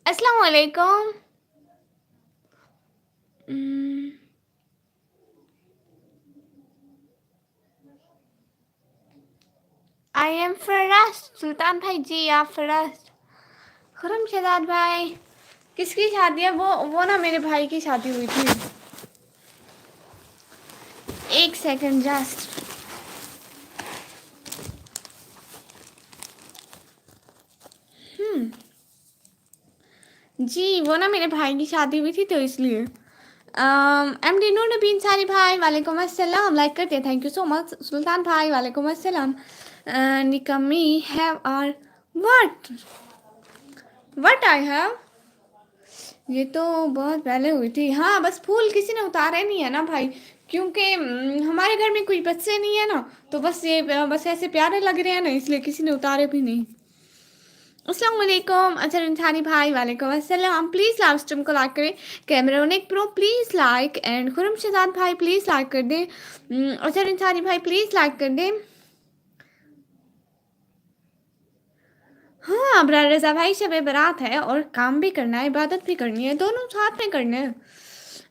अस्सलाम वालेकुम। I am फरस्त। सुल्तान भाई जी आप फरस्त। खुरम शहजाद भाई किसकी शादी है? वो ना मेरे भाई की शादी हुई थी। एक सेकंड जस्ट। जी वो ना मेरे भाई की शादी हुई थी तो इसलिए एम डी नूर नबीन सारी भाई वालेकुम अस्सलाम। लाइक करते हैं, thank you so much. Sultan भाई वालेकुम अस्सलाम। निकमी have are what I have. ये तो बहुत पहले हुई थी। हाँ बस फूल किसी ने उतारे नहीं है ना भाई, क्योंकि हमारे घर में कोई बच्चे नहीं है ना, तो बस ये बस ऐसे प्यारे लग रहे हैं ना, इसलिए किसी ने उतारे भी नहीं। अस्सलाम वालेकुम अजहर इंसानी भाई वालेकुम अस्सलाम। प्लीज़ लाइव स्ट्रीम को लाइक करें। कैमरोनिक pro please like and Khurram Shahzad भाई प्लीज़ लाइक कर दें। अजहर इंसानी भाई प्लीज़ लाइक कर दें। हाँ अबरार रज़ा भाई शब बारात है और काम भी करना है, इबादत भी करनी है, दोनों साथ में करना है।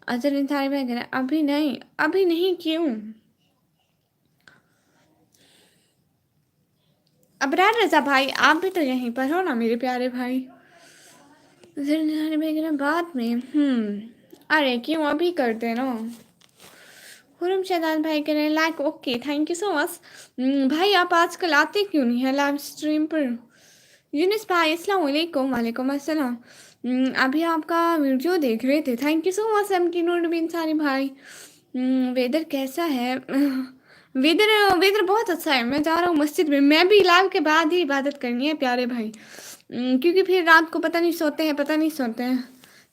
अजहर इंसानी भाई कह रहे हैं अभी नहीं, अभी नहीं क्यों? अबरार रज़ा भाई आप भी तो यहीं पर हो ना मेरे प्यारे भाई। अजहर इंसानी भाई कह रहे हैं बाद में। अरे क्यों, अभी करते ना। खुरम शहजाद भाई कह रहे हैं like okay thank you so much. भाई आप आजकल आते क्यों नहीं है लाइव स्ट्रीम पर? यूनिस भाई अस्सलाम वालेकुम। वालेकुम अस्सलाम। अभी आपका वीडियो देख रहे थे, थैंक यू सो मच एम की नूर बिन सारी भाई। वेदर कैसा है? वेदर वेदर बहुत अच्छा है। मैं जा रहा हूँ मस्जिद में, मैं भी लाइव के बाद ही इबादत करनी है प्यारे भाई। क्योंकि फिर रात को पता नहीं सोते हैं, पता नहीं सोते हैं।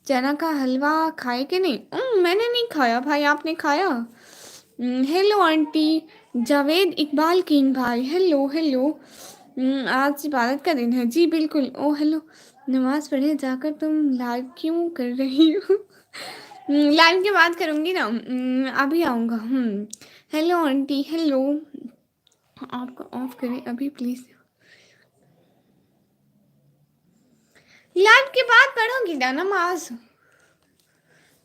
चना का हलवा खाए कि नहीं? मैंने नहीं खाया भाई, आपने खाया? Hello aunty Javed Iqbal king भाई, हेलो हेलो। आज इबादत का दिन है जी बिल्कुल। ओ हेलो, नमाज पढ़ने जाकर तुम लाइव क्यों कर रही हो? लाइव के बाद करूँगी ना। अभी आऊँगा। Hello aunty hello. आपको ऑफ करें अभी प्लीज़? लाइव के बाद पढ़ूंगी ना नमाज।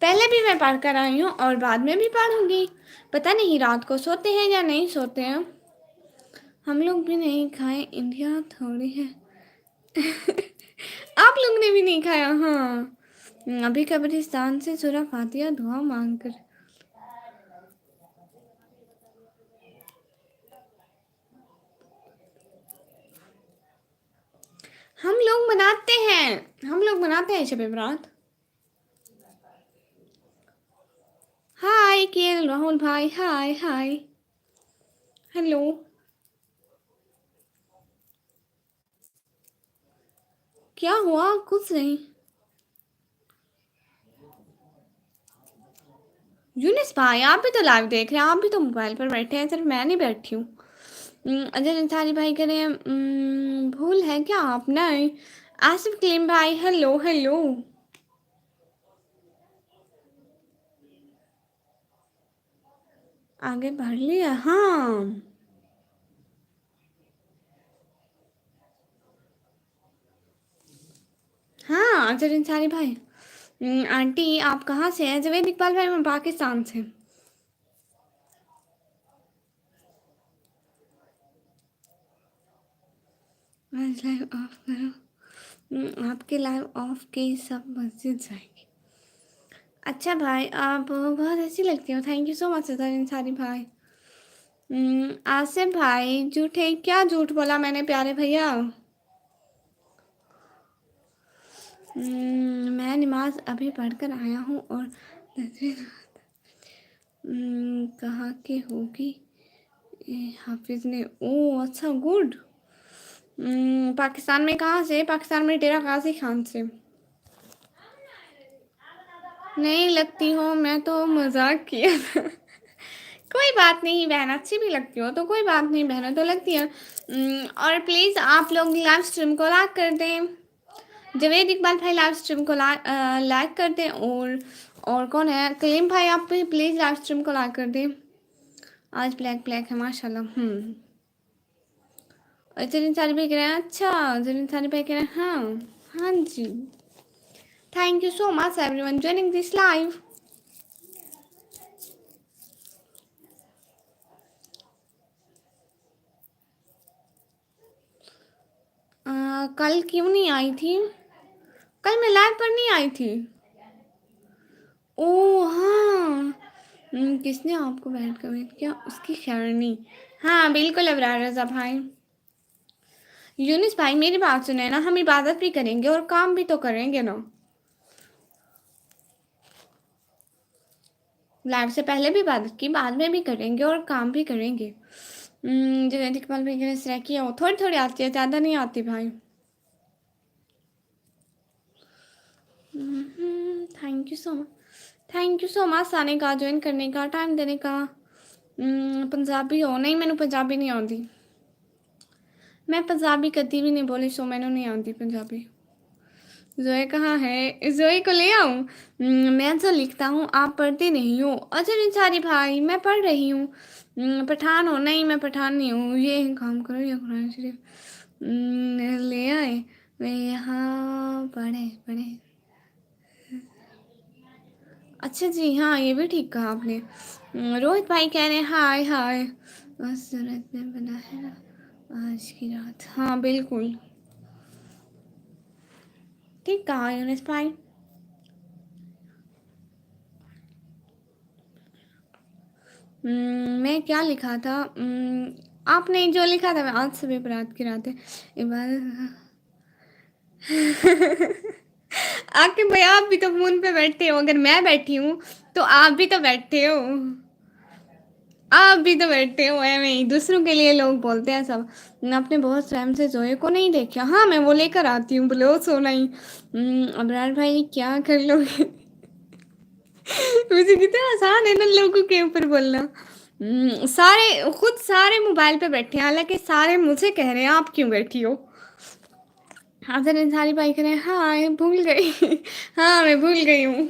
पहले भी मैं पढ़ कर आई हूँ और बाद में भी पढ़ूंगी। पता नहीं रात को सोते हैं या नहीं सोते हैं। हम लोग भी नहीं खाए, इंडिया थोड़ी है। आप लोग ने भी नहीं खाया? हाँ अभी कब्रिस्तान से सूरह फातिहा दुआ मांग कर। हम लोग मनाते हैं, हम लोग मनाते हैं शब बरात। हाय के राहुल भाई, हाय हाय हेलो। क्या हुआ? कुछ नहीं। यूनिस भाई आप भी तो लाइव देख रहे हैं, आप भी तो मोबाइल पर बैठे हैं, सिर्फ मैं नहीं बैठी हूँ। अजय अंसारी भाई कह रहे हैं भूल है क्या आप? नहीं। आसिफ क्लीम भाई हेलो हेलो। आगे बढ़ लिया? हाँ हाँ अजय अंसारी भाई। आंटी आप कहाँ से हैं? जवेद इकबाल भाई मैं पाकिस्तान से। लाइव ऑफ करो। आपके लाइव ऑफ के सब मस्जिद जाएंगे। अच्छा भाई आप बहुत अच्छी लगती हो, thank you so much Ajay Ansari भाई। आसिफ भाई झूठे क्या झूठ बोला मैंने प्यारे भैया? मैं नमाज अभी पढ़कर आया हूँ और कहाँ के होगी हाफिज ने? ओ अच्छा गुड। पाकिस्तान में कहाँ से? पाकिस्तान में डेरा गाजी खान से। नहीं लगती हो, मैं तो मजाक किया था। कोई बात नहीं बहन, अच्छी भी लगती हो तो कोई बात नहीं, बहनों तो लगती है। और प्लीज़ आप लोग लाइव स्ट्रीम को लाइक कर दें। जवेद इकबाल भाई लाइव स्ट्रीम को लाइक कर दें। और कौन है? कलीम भाई आप भी प्लीज़ लाइव स्ट्रीम को लाइक कर दें। आज ब्लैक ब्लैक है माशाल्लाह। जरिन सारी भाई कह रहे हैं अच्छा। जरिन सारी भाई कह रहे हैं हाँ हाँ जी। Thank you so much everyone joining this live. कल क्यों नहीं आई थी? कल मैं लाइव पर नहीं आई थी। ओह हाँ, किसने आपको बैठ कमेंट किया? उसकी खैरनी। हाँ बिल्कुल अबरार रज़ा भाई। यूनिस भाई मेरी बात सुने ना, हम इबादत भी करेंगे और काम भी तो करेंगे ना। लाइव से पहले भी इबादत की, बाद में भी करेंगे और काम भी करेंगे। जो इकबाल भाई ने सराह किया वो थोड़ी थोड़ी आती है, ज़्यादा नहीं आती भाई। Thank you so much, thank you so much आने का, ज्वाइन करने का, टाइम देने का। पंजाबी हो? नहीं मैंने पंजाबी नहीं आती, मैं पंजाबी कभी भी नहीं बोली, सो मैंने नहीं आती पंजाबी। जोए कहाँ है? जोए को ले आऊँ? मैं जो लिखता हूँ आप पढ़ते नहीं हो। अच्छा निसारी भाई मैं पढ़ रही हूँ। पठान हो? नहीं मैं पठान नहीं हूँ। ये काम करो, ये कुरान शरीफ ले आए, वे यहाँ पढ़े पढ़े। अच्छा जी हाँ, ये भी ठीक कहा आपने। रोहित भाई कह रहे हैं हाय हाय, बस सूरत में बना है ना आज की रात। हाँ बिल्कुल ठीक कहा यूनिस भाई। मैं क्या लिखा था? आपने जो लिखा था, मैं आज सुबह बारात की रात है इबादत। आके भाई आप भी तो फोन पे बैठते हो, अगर मैं बैठी हूँ तो आप भी तो बैठे हो, आप भी तो बैठे हो। ऐਵੇਂ ही दूसरों के लिए लोग बोलते हैं सब। आपने बहुत टाइम से जोए को नहीं देखा। हाँ मैं वो लेकर आती हूँ, बोलो सोना ही। अबरार भाई क्या कर लोगे? मुझे कितना आसान है ना लोगों के ऊपर बोलना। सारे खुद सारे मोबाइल पे बैठे हैं, हालांकि सारे मुझे कह रहे हैं आप क्यों बैठी हो। हाजिर इंसारी भाई कह रहे हैं हाँ भूल गई। हाँ मैं भूल गई हूँ।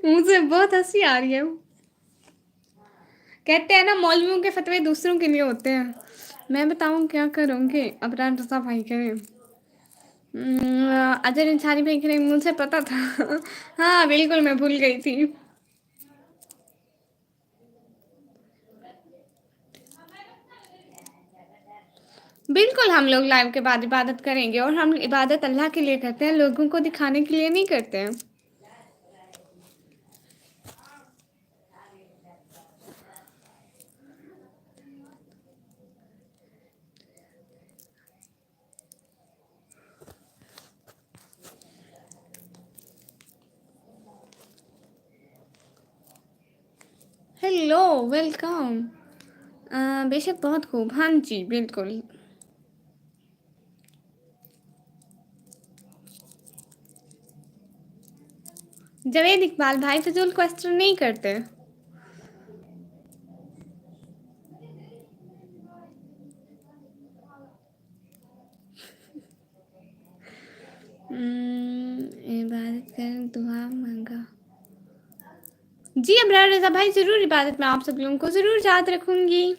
मुझे बहुत हंसी आ रही है। कहते हैं ना मौलवियों के फतवे दूसरों के लिए होते हैं। मैं बताऊँ क्या करूँगी? अबरार रज़ा भाई कह रहे हैं। अजर इंसारी भाई कह रहे हैं मुझे पता था। हाँ बिल्कुल मैं भूल गई थी। बिल्कुल हम लोग लाइव के बाद इबादत करेंगे, और हम इबादत अल्लाह के लिए करते हैं, लोगों को दिखाने के लिए नहीं करते हैं। Hello welcome. बेशक बहुत खूब, हाँ जी बिल्कुल। जवेद इकबाल भाई फिजूल क्वेश्चन नहीं करते। इबादत कर दुआ मांगा। जी अबरार रज़ा भाई ज़रूर, इबादत में आप सब लोगों को ज़रूर याद रखूंगी।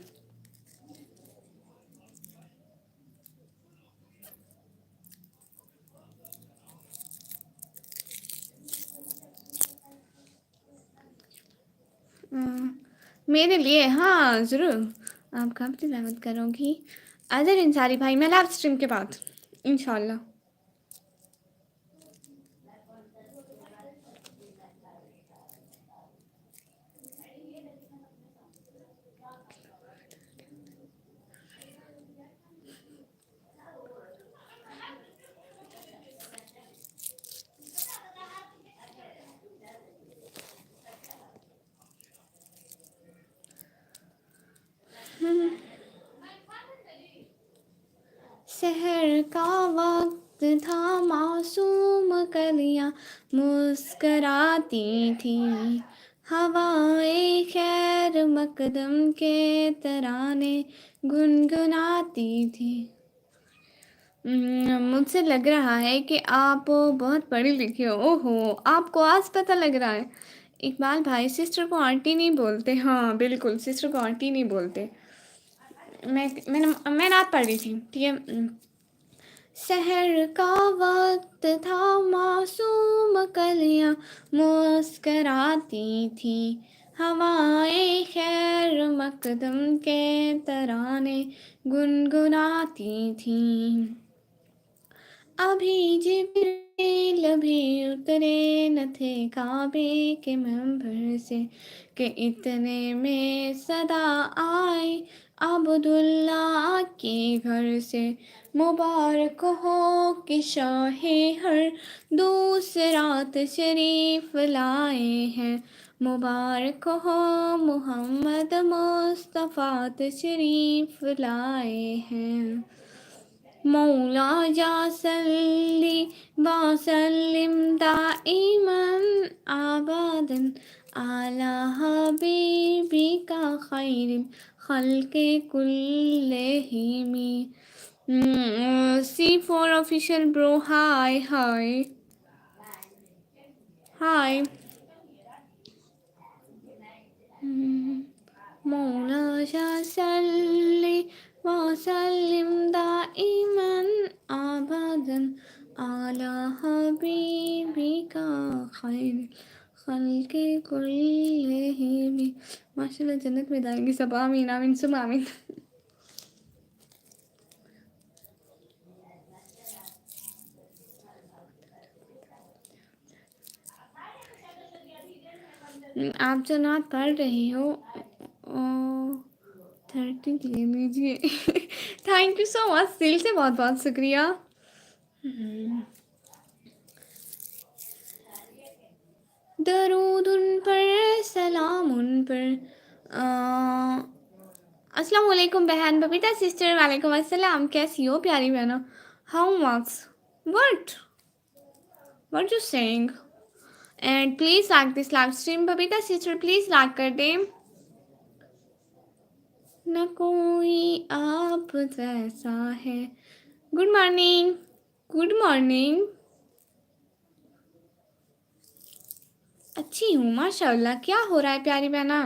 मेरे लिए हाँ ज़रूर, आपका भी ज़हमत करूँगी। अजर इंसारी भाई मैं लाइव स्ट्रीम के बाद इंशाल्लाह। शहर का वक्त था, मासूम कलियां मुस्कराती थी, हवाएं खैर मकदम के तराने गुनगुनाती थी। मुझसे लग रहा है कि आप बहुत पढ़ी लिखी हो। ओहो आपको आज पता लग रहा है। इकबाल भाई सिस्टर को आंटी नहीं बोलते। हाँ बिल्कुल सिस्टर को आंटी नहीं बोलते। मैं नात पढ़ रही थी ठीक है। سحر کا وقت تھا، معصوم کلیاں مسکراتی تھی، ہوائیں خیر مقدم کے ترانے گنگناتی تھیں۔ ابھی جبریل بھی اترے نہ تھے کعبے کے منبر سے کہ اتنے میں صدا آئی عبداللہ کے گھر سے، مبارک ہو کہ شاہ ہر دوسرا تشریف لائے ہیں، مبارک ہو محمد مصطفیٰ تشریف لائے ہیں۔ مولا یا صلی وسلم دائما ابدا علی حبیبک خیر الخلق کلہم۔ C4 official bro, hi. مولا صلی وسلم دائما ابدا علی حبیبک خیر خلق کلہم۔ ماشاء اللہ جنت میں جائیں گے سب، آمین آمین سب آمین۔ آپ جو نعت پڑھ رہی ہو 30 لے لیجیے۔ تھینک یو سو مچ، دل سے بہت بہت شکریہ۔ درود ان پر، سلام ان پر۔ السلام علیکم بہن ببیتا سسٹر، وعلیکم السلام، کیسی ہو پیاری بہنوں؟ How marks what you saying؟ And please like this life stream, Babita sister please like کر دیں۔ نہ کوئی آپ جیسا ہے۔ Good morning. اچھی ہوں ماشاء اللہ۔ کیا ہو رہا ہے پیاری بہنا؟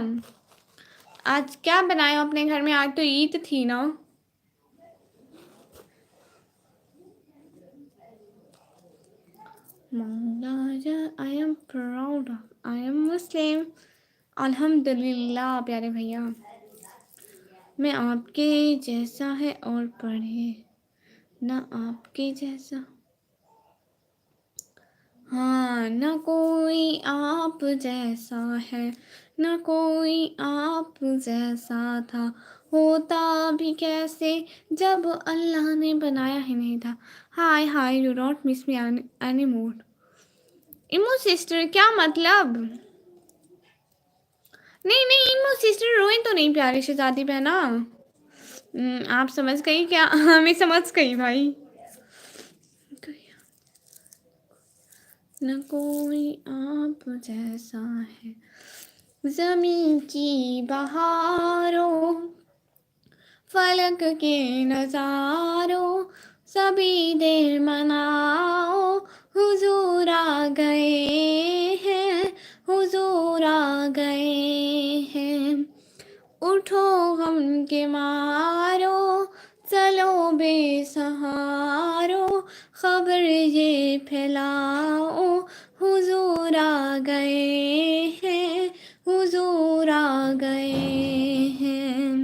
آج کیا بنایا اپنے گھر میں؟ آج تو عید تھی نا۔ I am proud I am Muslim۔ الحمدللہ پیارے بھیا۔ میں آپ کے جیسا ہے اور پڑھے نہ آپ کے جیسا، ہاں نہ کوئی آپ جیسا ہے، نہ کوئی آپ جیسا تھا، ہوتا بھی کیسے جب اللہ نے بنایا ہی نہیں تھا۔ High you don't miss me any more. Imo sister کیا مطلب؟ نہیں ایمو سسٹر روئیں تو نہیں پیاری شہزادی بہنا۔ آپ سمجھ گئی کیا؟ ہمیں سمجھ گئی بھائی۔ نہ کوئی آپ جیسا ہے، زمین کی بہاروں فلک کے نظاروں، سبھی دیر مناؤ حضور آ گئے ہیں، حضور آ گئے ہیں۔ اٹھو غم کے مارو چلو بے سہارو، خبر یہ پھیلاؤ حضور آ گئے ہیں، حضور آ گئے ہیں۔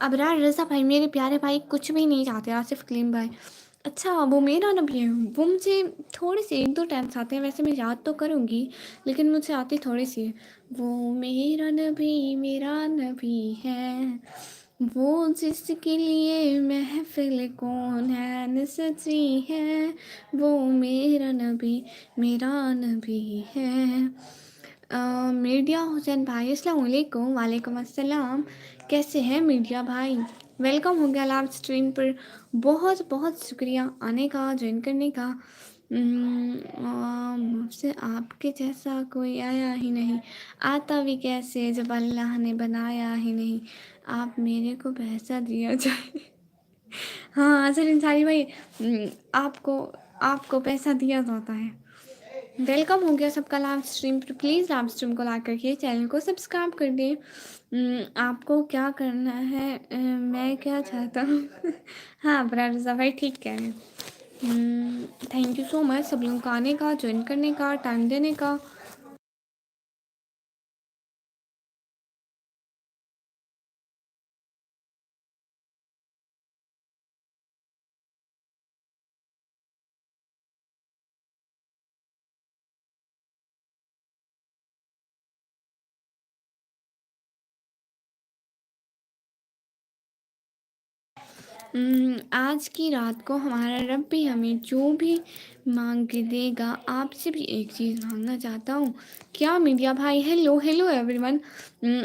ابرار رضا بھائی میرے پیارے بھائی کچھ بھی نہیں چاہتے، آصف کلیم بھائی اچھا وہ میرا نبی ہے، وہ مجھے تھوڑی سی 1-2 ٹائمس آتے ہیں، ویسے میں یاد تو کروں گی لیکن مجھے آتی تھوڑی سی ہے۔ وہ میرا نبی ہے، وہ جس کے لیے محفل کون ہے سجی ہے، وہ میرا نبی ہے۔ میڈیا حسین بھائی السلام علیکم۔ وعلیکم السلام، کیسے ہیں میڈیا بھائی؟ ویلکم ہو گیا لائیو اسٹریم پر، بہت بہت شکریہ آنے کا، جوائن کرنے کا۔ मुझसे आपके जैसा कोई आया ही नहीं, आता भी कैसे जब अल्लाह ने बनाया ही नहीं, आप मेरे को पैसा दिया जाए। हाँ, असल इंसानी भाई, आपको आपको पैसा दिया जाता है। वेलकम हो गया सबका लाइव स्ट्रीम पर, प्लीज़ लाइव स्ट्रीम को लाइक करके चैनल को सब्सक्राइब कर दें। आपको क्या करना है, मैं क्या चाहता हूँ। हाँ ब्रदर भाई ठीक कह रहे हैं। थैंक यू सो मच सब लोगों को आने का, ज्वाइन करने का, टाइम देने का। आज की रात को हमारा रब भी हमें जो भी मांग के देगा। आपसे भी एक चीज़ मांगना चाहता हूँ। क्या मीडिया भाई, हेलो हेलो एवरीवन।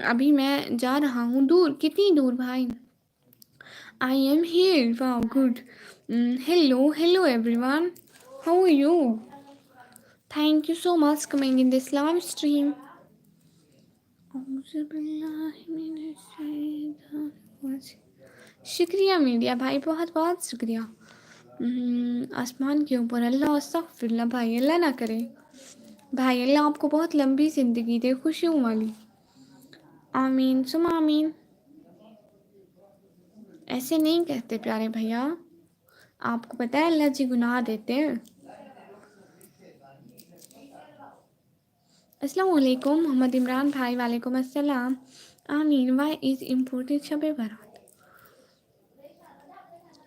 अभी मैं जा रहा हूँ दूर, कितनी दूर भाई? I am here, wow good. Hello hello everyone, how are you? Thank you so much coming in this live stream. शुक्रिया मीडिया भाई, बहुत बहुत शुक्रिया। आसमान के ऊपर अल्लाह, अस्तगफिरुल्लाह भाई, अल्लाह ना करे भाई, अल्लाह आपको बहुत लंबी ज़िंदगी दे, खुशियों वाली। आमीन सुम आमीन। ऐसे नहीं कहते प्यारे भैया, आपको पता है अल्लाह जी गुनाह देते हैं। अस्सलाम वालेकुम मोहम्मद इमरान भाई, वालेकुम अस्सलाम। आमीन। वाई इज़ इम्पोर्टेंट शब बारात?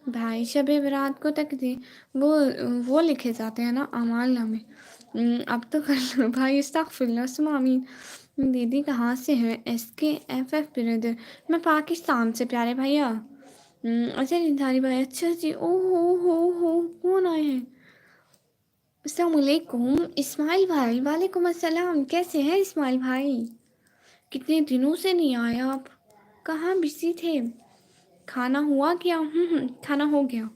भाई शब बारात को तक दे, वो लिखे जाते हैं ना अमाल नामे। अब तो कर लो भाई, अस्तगफिरुल्लाह सुम आमीन। दीदी कहाँ से हैं? SKFF ब्रदर, मैं पाकिस्तान से प्यारे भैया। अच्छा निधारी भाई, अच्छा जी, ओ हो, कौन आए हैं? अस्सलाम वालेकुम इस्माइल भाई, वालेकुम अस्सलाम, कैसे हैं इस्माइल भाई? कितने दिनों से नहीं आए आप, कहाँ बिजी थे? खाना हुआ क्या? खाना हो गया।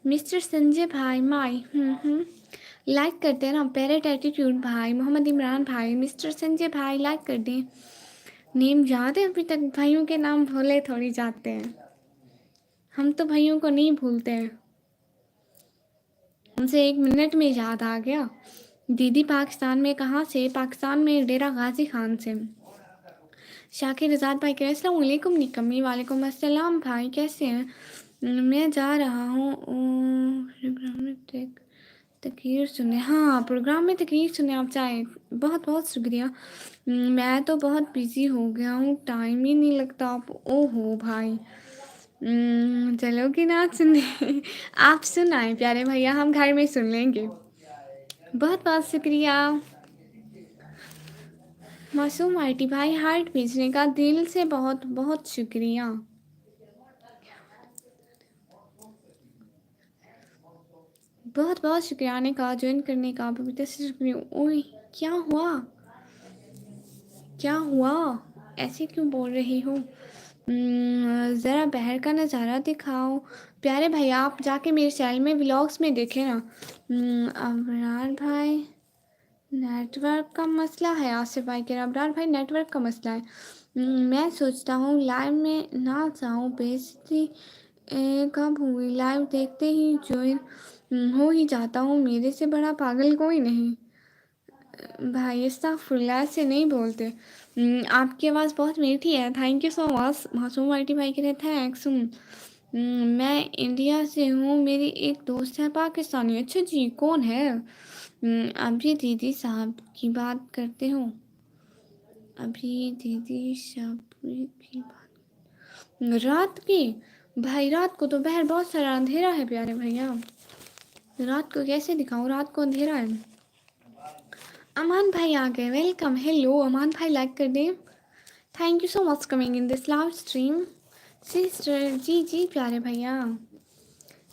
मिस्टर संजय भाई माई, लाइक करते हैं ना, पैरेट एटीट्यूड भाई, मोहम्मद इमरान भाई, मिस्टर संजय भाई लाइक कर दें। नेम याद है अभी तक? भाइयों के नाम भूले थोड़ी जाते हैं, हम तो भाइयों को नहीं भूलते हैं। हमसे 1 मिनट में याद आ गया। दीदी पाकिस्तान में कहाँ से? पाकिस्तान में डेरा गाजी खान से। शाकिर रजाद भाई कह रहे अस्सलाम वालेकुम निकम्मी, वालेकुम अस्सलाम भाई, कैसे हैं? मैं जा रहा हूँ प्रोग्राम में तकरीर सुने। हाँ प्रोग्राम में तकरीर सुने आप चाहे, बहुत बहुत शुक्रिया। मैं तो बहुत बिजी हो गया हूँ, टाइम ही नहीं लगता। आप ओहो भाई, चलोगे ना सुनने? आप सुनाएं प्यारे भैया, हम घर में सुन लेंगे। बहुत बहुत शुक्रिया। मासूम आईटी भाई, हार्ट भेजने का दिल से बहुत बहुत शुक्रिया। बहुत बहुत शुक्रिया आने का, ज्वाइन करने का, पवित्र से शुक्रिया। ओए क्या हुआ, क्या हुआ, ऐसे क्यों बोल रही हो? ज़रा बाहर का नज़ारा दिखाओ प्यारे भैया। आप जाके मेरे चैनल में व्लॉग्स में देखें ना। अबरार भाई नेटवर्क का मसला है, आसिफ भाई कह रहे अबरार भाई नेटवर्क का मसला है। मैं सोचता हूँ लाइव में ना जाऊँ, बेइज्जती कब हुई, लाइव देखते ही ज्वाइन हो ही जाता हूँ, मेरे से बड़ा पागल कोई नहीं। भाई अस्तगफुरुल्लाह से नहीं बोलते। आपकी आवाज़ बहुत मीठी है, थैंक यू सो मच। मासूम आईटी भाई के लिए थैंक्स। मैं इंडिया से हूँ, मेरी एक दोस्त है पाकिस्तानी। अच्छा जी, कौन है? अभी दीदी साहब की बात करते हो? अभी दीदी साहब की बात रात की? भाई रात को तो बाहर बहुत सारा अंधेरा है प्यारे भैया, रात को कैसे दिखाऊँ, रात को अंधेरा है। अमान भाई आ गए, वेलकम। हेलो अमान भाई, लाइक कर दें। Thank you so much coming in this live stream sister. जी जी प्यारे भैया,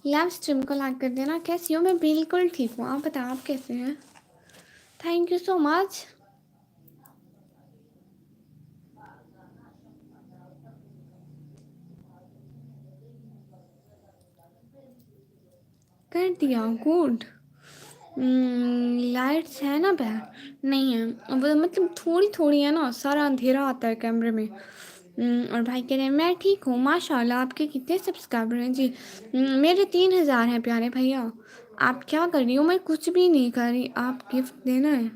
लाइव स्ट्रीम को लाइक कर देना। कैसी हो? मैं बिल्कुल ठीक हूँ, आप बताओ आप कैसे हैं? Thank you so much. कर दिया गुड। लाइट्स है ना बाहर? नहीं है, मतलब थोड़ी थोड़ी है ना, सारा अंधेरा आता है कैमरे में। और भाई कह रहे हैं मैं ठीक हूँ माशाल्लाह। आपके कितने सब्सक्राइबर हैं जी? मेरे 3,000 हैं प्यारे भैया। आप क्या कर रही हो? मैं कुछ भी नहीं कर रही, आप गिफ्ट देना है।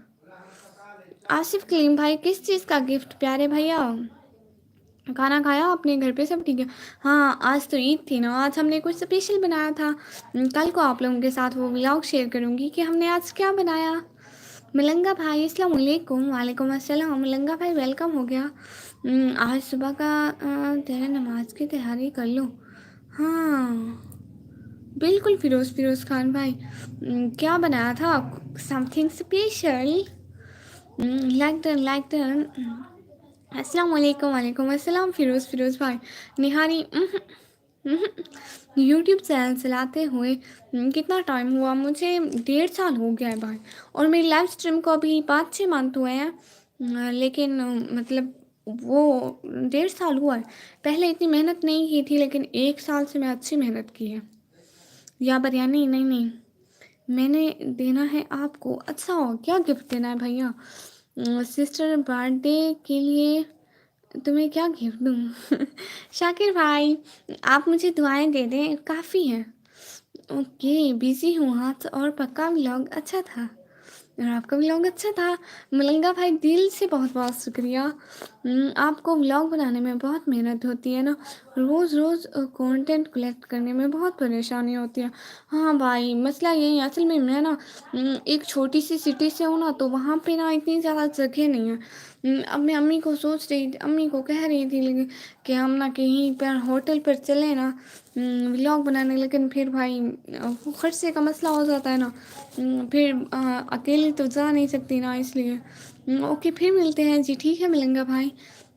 आसिफ कलीम भाई किस चीज़ का गिफ्ट प्यारे भैया? खाना खाया आपने? घर पे सब ठीक है? हाँ आज तो ईद थी ना, आज हमने कुछ स्पेशल बनाया था। कल को आप लोगों के साथ वो व्लॉग शेयर करूँगी कि हमने आज क्या बनाया। मलंगा भाई अस्सलाम वालेकुम। वालेकुम अस्सलाम। मलंगा भाई वेलकम हो गया। आज सुबह का तेरा नमाज की तैयारी कर लो। हाँ बिल्कुल फिरोज़ फिरोज़ खान भाई। क्या बनाया था? Something special. Like done. अस्सलाम वालेकुम। वालेकुम अस्सलाम फिरोज़ फिरोज़ भाई। निहारी यूट्यूब चैनल चलाते हुए कितना टाइम हुआ? मुझे 1.5 साल हो गया है भाई। और मेरी लाइव स्ट्रीम को अभी 5-6 मंथ हुए हैं। लेकिन मतलब वो 1.5 साल हुआ है। पहले इतनी मेहनत नहीं की थी, लेकिन 1 साल से मैं अच्छी मेहनत की है। या बिरयानी? नहीं नहीं, मैंने देना है आपको। अच्छा हो क्या गिफ्ट देना है भैया? सिस्टर बर्थडे के लिए तुम्हें क्या गिफ्ट दूँ? शाकिर भाई आप मुझे दुआएं दे दें काफ़ी हैं। ओके बिजी हूँ हाथ। और पक्का व्लॉग अच्छा था। और आपका व्लॉग अच्छा था। मलंगा भाई दिल से बहुत बहुत शुक्रिया। आपको व्लॉग बनाने में बहुत मेहनत होती है ना, रोज़ रोज़ कंटेंट कलेक्ट करने में बहुत परेशानी होती है। हाँ भाई मसला यही है, असल में मैं ना एक छोटी सी सिटी से हूँ ना, तो वहाँ पे ना इतनी ज़्यादा जगह नहीं है। अब मैं अम्मी को अम्मी को कह रही थी लेकिन कि हम ना कहीं पर होटल पर चले ना व्लॉग बनाने, लेकिन फिर भाई वो खर्चे का मसला हो जाता है ना। फिर अकेले तो जा नहीं सकती ना, इसलिए। ओके फिर मिलते हैं जी। ठीक है मिलेंगे भाई।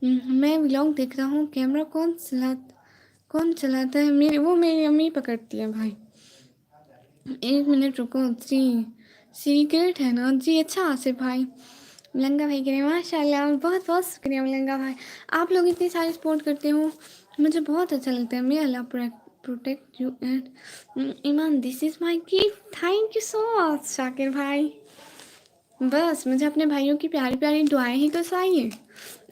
मैं व्लॉग देख रहा हूँ। कैमरा कौन चलाता है? मेरी अम्मी पकड़ती है भाई। 1 मिनट रुको जी, सीक्रेट है ना जी। अच्छा आसिफ भाई। मलंगा भाई कह रहे हैं माशाल्लाह। बहुत बहुत शुक्रिया मलंगा भाई, आप लोग इतनी सारी सपोर्ट करते हो, मुझे बहुत अच्छा लगता है। May Allah protect you and ईमान this is my gift. Thank you so much Shakir भाई। बस मुझे अपने भाइयों की प्यारी प्यारी दुआएं ही तो चाहिए,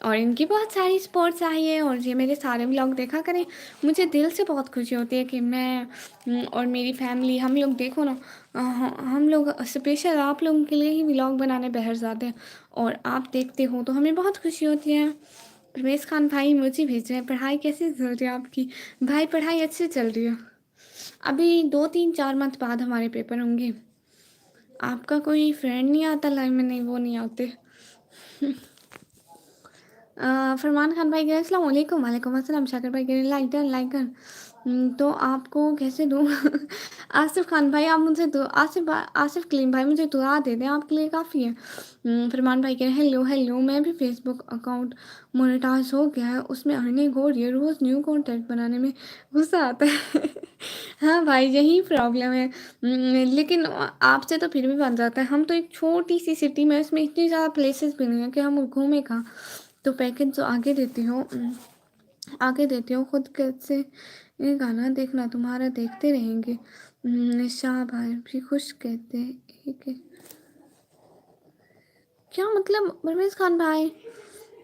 और इनकी बहुत सारी सपोर्ट चाहिए, और ये मेरे सारे व्लॉग देखा करें। मुझे दिल से बहुत खुशी होती है कि मैं और मेरी फैमिली हम लोग देखो ना, हम लोग स्पेशल आप लोगों के लिए ही व्लॉग बनाने बाहर जाते हैं, और आप देखते हो तो हमें बहुत खुशी होती है। परवेज़ खान भाई मुझे भेज रहे हैं। पढ़ाई कैसी चल रही है आपकी? भाई पढ़ाई अच्छी चल रही है। अभी 2-3-4 मंथ बाद हमारे पेपर होंगे। आपका कोई फ्रेंड नहीं आता लाइव में? नहीं वो नहीं आते। फरमान खान भाई कह रहे हैं अस्सलाम वालेकुम। वालेकुम अस्सलाम। शाकिर भाई कह रहे हैं लाइक डन। तो आपको कैसे दूँ? आसिफ खान भाई आप मुझे दो, आसिफ कलीम भाई मुझे दुआ दे दें, आपके लिए काफ़ी है। फरमान भाई कह रहे हैं हेलो हेलो। मैं भी फेसबुक अकाउंट मोनेटाइज हो गया है, उसमें अर्निंग हो रही है, रोज़ न्यू कंटेंट बनाने में गुस्सा आता है। हाँ भाई यही प्रॉब्लम है। लेकिन आपसे तो फिर भी बन जाता है। हम तो एक छोटी सी सिटी में, इसमें इतनी ज़्यादा प्लेसेस भी नहीं है कि हम घूमें कहाँ। तो पैकेज जो आगे देती हो खुद कैसे। ये गाना देखना तुम्हारा देखते रहेंगे। शाह भाई भी खुश कहते हैं एक है। क्या मतलब परवेज़ खान भाई?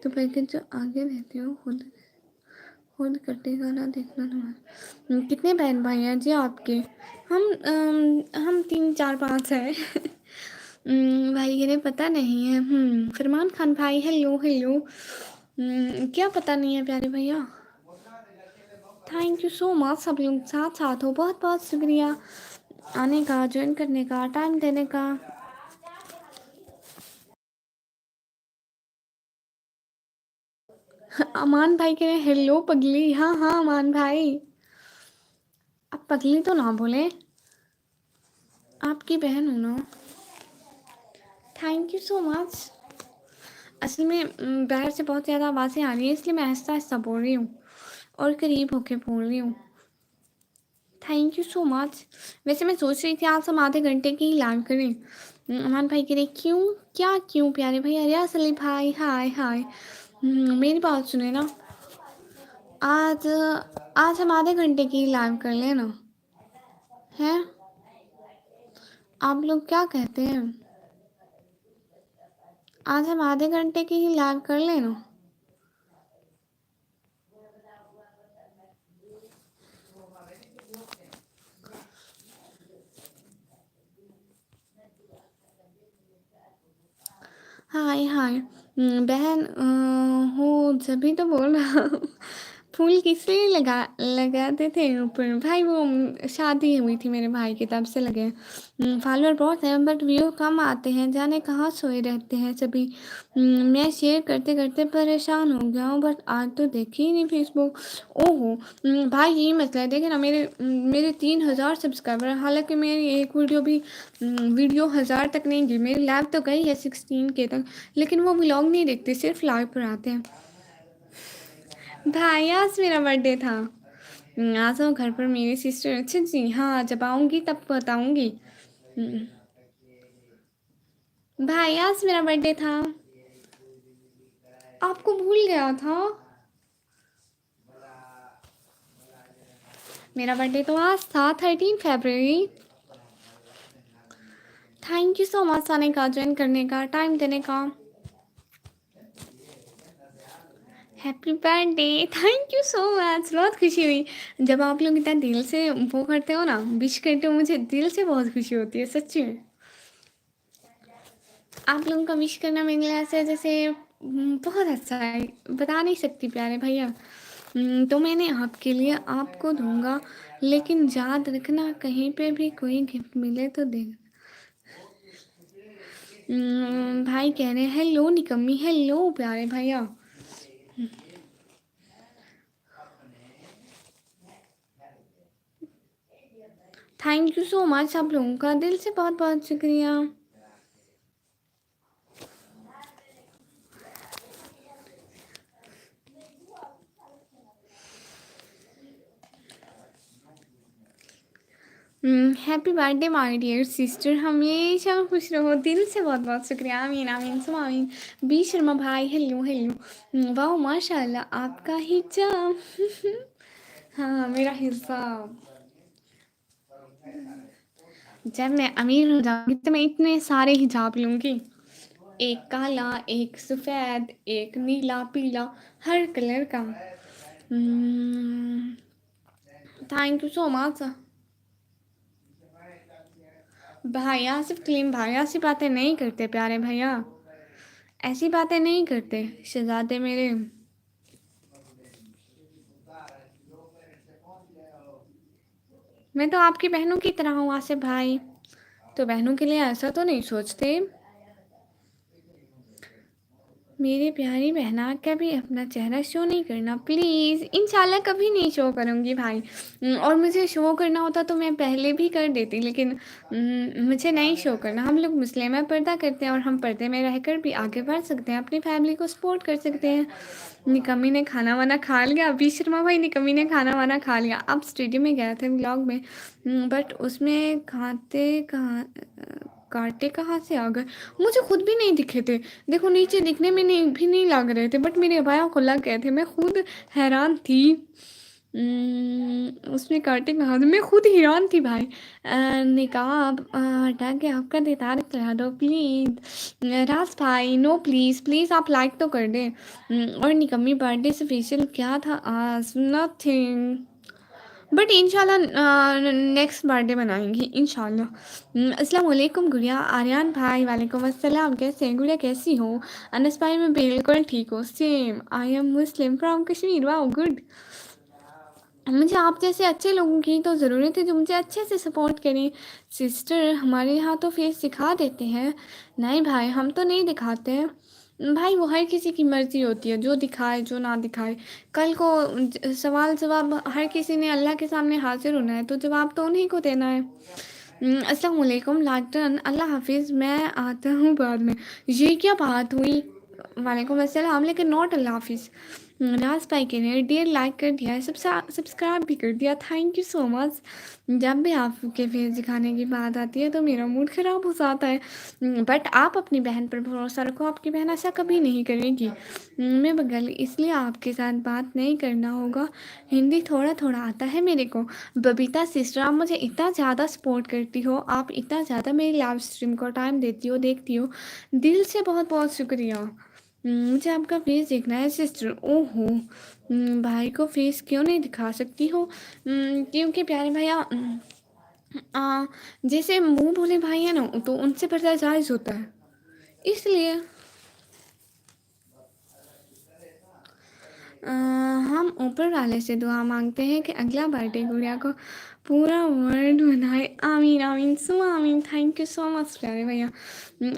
तो पैकेज जो आगे देती हो खुद कटे गाना देखना तुम्हारा। कितने बहन भाई हैं जी आपके? हम 3-4-5 हैं। भाई ये पता नहीं है। फरमान खान भाई हेलो हेलो। क्या पता नहीं है प्यारे भैया? Thank you so much. सब लोग साथ साथ हो, बहुत बहुत शुक्रिया आने का, ज्वाइन करने का, टाइम देने का। अमान भाई कह रहे हैं हेलो पगली। हाँ हाँ अमान भाई, आप पगली तो ना बोले, आपकी बहन हूँ ना। Thank you so much. असल में बाहर से बहुत ज़्यादा आवाज़ें आ रही है, इसलिए मैं आहिस्ता आहिस्ता बोल रही हूँ और करीब होके बोल रही हूँ। Thank you so much. वैसे मैं सोच रही थी आज हम आधे घंटे की ही लाइव करें। अमान भाई कह रहे क्यों? क्या क्यों प्यारे भाई? अरे असली भाई हाय हाय। मेरी बात सुने ना, आज आज हम आधे घंटे की ही लाइव कर लें ना, है? آپ لوگ کیا کہتے ہیں؟ آج ہم آدھے گھنٹے کی ہی لائیو کر لیں نا؟ ہائے ہائے بہن ہو جبھی تو بول رہا ہوں پھول کس لیے لگاتے تھے اوپر بھائی؟ وہ شادی ہوئی تھی میرے بھائی کی، تب سے لگے فالوور بہت ہیں بٹ ویو کم آتے ہیں، جانے کہاں سوئے رہتے ہیں سبھی۔ میں شیئر کرتے کرتے پریشان ہو گیا ہوں، بٹ آج تو دیکھی ہی نہیں فیس بک۔ او ہو بھائی یہ مسئلہ ہے، دیکھیں نا میرے 3000 سبسکرائبر ہیں، حالانکہ میری ایک ویڈیو 1000 تک نہیں گئی، میری لائف تو گئی ہے 16K تک، لیکن وہ ولاگ نہیں دیکھتے، صرف لائیو پر آتے ہیں۔ بھائی آج میرا برتھ ڈے تھا، آ جاؤ گھر پر میری سسٹر۔ اچھا جی ہاں، جب آؤں گی تب بتاؤں گی۔ بھائی آج میرا برتھ ڈے تھا، آپ کو بھول گیا تھا؟ میرا برتھ ڈے تو آج تھا 13 February. Thank you so much آنے کا، جوائن کرنے کا، ٹائم دینے کا۔ Happy birthday, thank you so much, بہت خوشی ہوئی جب آپ لوگ اتنا دل سے وہ کرتے ہو نا، وش کرتے ہو، مجھے دل سے بہت خوشی ہوتی ہے سچی میں۔ آپ لوگوں کا وش کرنا میرے لیے ایسا جیسے بہت اچھا ہے، بتا نہیں سکتی پیارے بھیا۔ تو میں نے آپ کے لیے آپ کو دوں گا، لیکن یاد رکھنا کہیں پہ بھی کوئی گفٹ ملے تو دے۔ بھائی کہہ رہے ہیں ہیلو نکمی، ہیلو پیارے بھیا۔ تھینک یو سو مچ آپ لوگوں کا، دل سے بہت بہت شکریہ۔ Happy birth day my dear sister, ہمیشہ خوش رہو، دل سے بہت بہت شکریہ، آمین آمین سم آمین۔ بی شرما بھائی ہیلو ہیلو، واہ ماشاء اللہ آپ کا حجاب ہاں میرا حجاب، جب میں امیر ہو جاؤں گی تو میں اتنے سارے حجاب لوں گی، ایک کالا، ایک سفید، ایک نیلا پیلا، ہر کلر کا۔ تھینک یو سو مچ بھائی آصف کلیم، بھائی ایسی باتیں نہیں کرتے پیارے بھیا، ایسی باتیں نہیں کرتے شہزادے میرے۔ میں تو آپ کی بہنوں کی طرح ہوں آصف بھائی، تو بہنوں کے لیے ایسا تو نہیں سوچتے۔ میری پیاری بہنا کبھی اپنا چہرہ شو نہیں کرنا پلیز، انشاءاللہ کبھی نہیں شو کروں گی بھائی، اور مجھے شو کرنا ہوتا تو میں پہلے بھی کر دیتی، لیکن مجھے نہیں شو کرنا۔ ہم لوگ مسلم ہیں، پردہ کرتے ہیں، اور ہم پردے میں رہ کر بھی آگے بڑھ سکتے ہیں، اپنی فیملی کو سپورٹ کر سکتے ہیں۔ نکمی نے کھانا وانا کھا لیا، ابھی شرما بھائی نکمی نے کھانا وانا کھا لیا، اب اسٹیڈیم میں گئے تھے ولاگ میں، بٹ اس میں کانٹے کہاں سے آ گئے، مجھے خود بھی نہیں دکھے تھے، دیکھو نیچے دکھنے میں بھی نہیں لگ رہے تھے، بٹ میرے بھائی کو لگ گئے تھے، میں خود حیران تھی۔ اس میں کانٹے کہاں سے، میں خود حیران تھی بھائی۔ نقاب ہٹا کے آپ کا دیدار کرا دو پلیز، راز بھائی نو پلیز پلیز، آپ لائک تو کر دیں۔ اور نکمی برتھ ڈے اسپیشل کیا تھا آج؟ نتھنگ، بٹ انشاءاللہ نیکسٹ برتھ ڈے منائیں گی انشاءاللہ۔ السلام علیکم گڑیا، آریان بھائی وعلیکم السلام، کیسے ہیں گڑیا، کیسی ہو؟ انس بھائی میں بالکل ٹھیک ہوں، same I am Muslim from Kashmir, wow good. مجھے آپ جیسے اچھے لوگوں کی تو ضرورت ہے جو مجھے اچھے سے سپورٹ کریں۔ سسٹر ہمارے یہاں تو فیس دکھا دیتے ہیں، نہیں بھائی ہم تو نہیں دکھاتے ہیں بھائی، وہ ہر کسی کی مرضی ہوتی ہے، جو دکھائے جو نہ دکھائے، کل کو سوال جواب ہر کسی نے اللہ کے سامنے حاضر ہونا ہے، تو جواب تو انہیں کو دینا ہے۔ السلام علیکم لاٹن، اللہ حافظ، میں آتا ہوں بعد میں۔ یہ کیا بات ہوئی؟ وعلیکم السلام، لیکن نوٹ اللہ حافظ۔ राज भाई के ने डियर लाइक कर दिया है, सब्सक्राइब भी कर दिया, थैंक यू सो मच। जब भी आपके फेस दिखाने की बात आती है तो मेरा मूड ख़राब हो जाता है, बट आप अपनी बहन पर भरोसा रखो, आपकी बहन ऐसा कभी नहीं करेगी। मैं बंगाली इसलिए आपके साथ बात नहीं करना होगा, हिंदी थोड़ा थोड़ा आता है मेरे को। बबीता सिस्टर, आप मुझे इतना ज़्यादा सपोर्ट करती हो, आप इतना ज़्यादा मेरी लाइव स्ट्रीम को टाइम देती हो, देखती हो, दिल से बहुत बहुत शुक्रिया। मुझे आपका फेस देखना है सिस्टर। ओहो, भाई को फेस क्यों नहीं दिखा सकती हो? क्योंकि प्यारे भैया, जैसे मुंह बोले भाई है ना, तो उनसे पर्दा जायज़ होता है, इसलिए हम ऊपर वाले से दुआ मांगते हैं कि अगला बर्थडे गुड़िया को पूरा वर्ल्ड बनाए। आमीन आमीन सो आमीन, थैंक यू सो मच प्यारे भैया।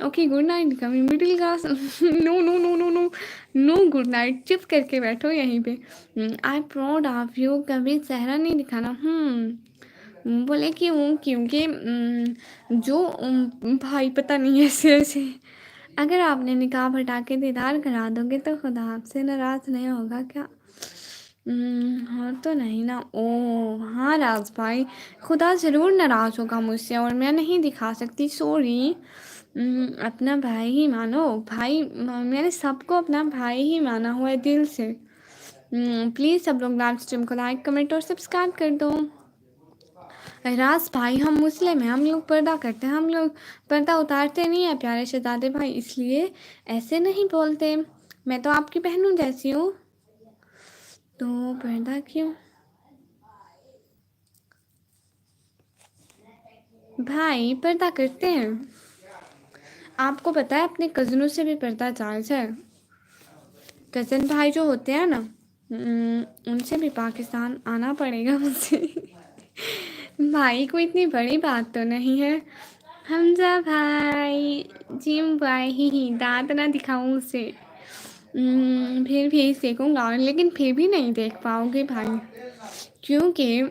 Okay, good night coming middle class. No no no no no no, good night, चुप करके बैठो यहीं पे। आई प्राउड ऑफ यू, कभी चेहरा नहीं दिखाना। बोले क्यों? क्योंकि जो भाई पता नहीं ऐसे ऐसे, अगर आपने निकाब हटा के दीदार करा दोगे तो खुदा आपसे नाराज़ नहीं होगा क्या? हाँ तो नहीं ना। ओ हाँ राज भाई, खुदा ज़रूर नाराज़ होगा मुझसे और मैं नहीं दिखा सकती, सॉरी। अपना भाई ही मानो, भाई मैंने सबको अपना भाई ही माना हुआ है दिल से। प्लीज़ सब लोग लाइव स्ट्रीम को लाइक कमेंट और सब्सक्राइब कर दो। राज भाई, हम मुस्लिम हैं, हम लोग पर्दा करते हैं, हम लोग पर्दा उतारते नहीं है प्यारे शहजादे भाई, इसलिए ऐसे नहीं बोलते। मैं तो आपकी बहनों जैसी हूँ, तो पर्दा क्यों? भाई पर्दा करते हैं, आपको पता है अपने कज़नों से भी पर्दा जायज़ है। कज़न भाई जो होते हैं ना, उनसे भी पाकिस्तान आना पड़ेगा मुझे। भाई को इतनी बड़ी बात तो नहीं है। हमजा भाई, जिम भाई, ही दांत ना दिखाऊं उसे। फिर भी सेकूंगा, लेकिन फिर भी नहीं देख पाओगे भाई, क्योंकि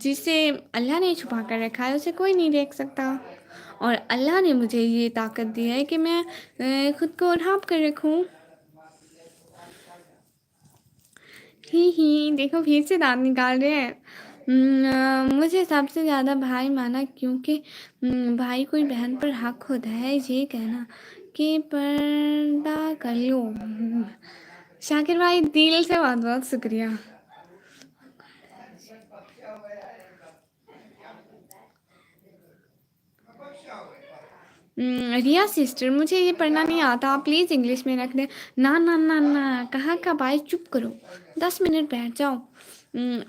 जिसे अल्लाह ने छुपा कर रखा है उसे कोई नहीं देख सकता, और अल्लाह ने मुझे ये ताकत दी है कि मैं खुद को ढाँप कर रखूं। ही देखो फिर से दांत निकाल रहे हैं। मुझे सबसे ज़्यादा भाई माना, क्योंकि भाई कोई बहन पर हक होता है ये कहना कि पर्दा कर लो। शाकिर भाई दिल से बहुत बहुत शुक्रिया। रिया सिस्टर, मुझे ये पढ़ना नहीं आता, आप प्लीज़ इंग्लिश में रख दें। ना ना ना ना, कहाँ का भाई, चुप करो, 10 मिनट बैठ जाओ।